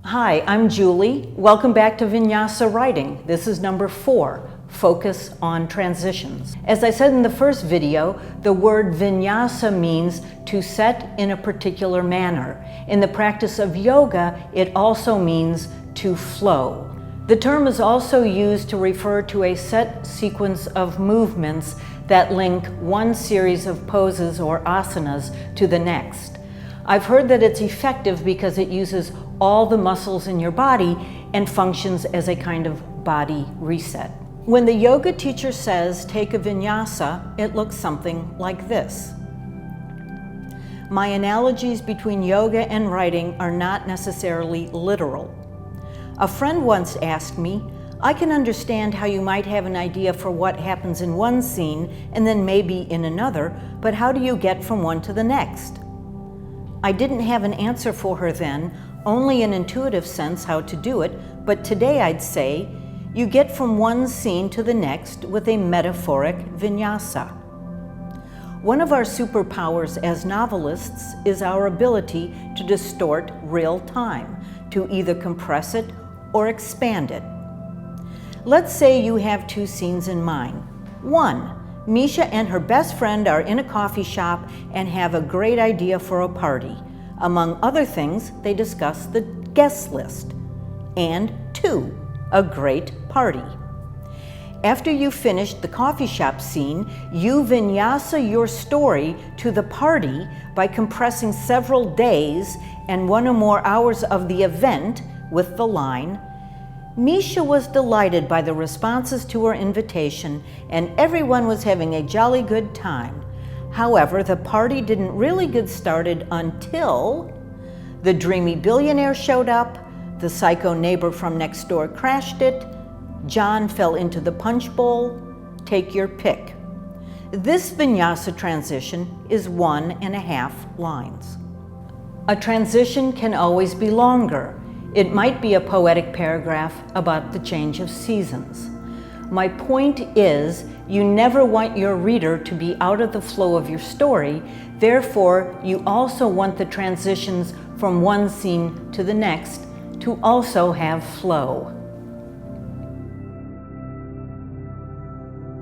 Hi, I'm Julie. Welcome back to Vinyasa Writing. This is number 4, Focus on Transitions. As I said in the first video, the word vinyasa means to set in a particular manner. In the practice of yoga, it also means to flow. The term is also used to refer to a set sequence of movements that link one series of poses or asanas to the next. I've heard that it's effective because it uses all the muscles in your body and functions as a kind of body reset. When the yoga teacher says take a vinyasa, it looks something like this. My analogies between yoga and writing are not necessarily literal. A friend once asked me, I can understand how you might have an idea for what happens in one scene and then maybe in another, but how do you get from one to the next? I didn't have an answer for her then, only an intuitive sense how to do it, but today I'd say, you get from one scene to the next with a metaphoric vinyasa. One of our superpowers as novelists is our ability to distort real time, to either compress it or expand it. Let's say you have 2 scenes in mind. 1. Misha and her best friend are in a coffee shop and have a great idea for a party. Among other things, they discuss the guest list. And 2. A great party. After you finish the coffee shop scene, you vinyasa your story to the party by compressing several days and 1 or more hours of the event with the line, Misha was delighted by the responses to her invitation and everyone was having a jolly good time. However, the party didn't really get started until the dreamy billionaire showed up, the psycho neighbor from next door crashed it, John fell into the punch bowl, take your pick. This vinyasa transition is 1.5 lines. A transition can always be longer. It might be a poetic paragraph about the change of seasons. My point is, you never want your reader to be out of the flow of your story, therefore you also want the transitions from one scene to the next to also have flow.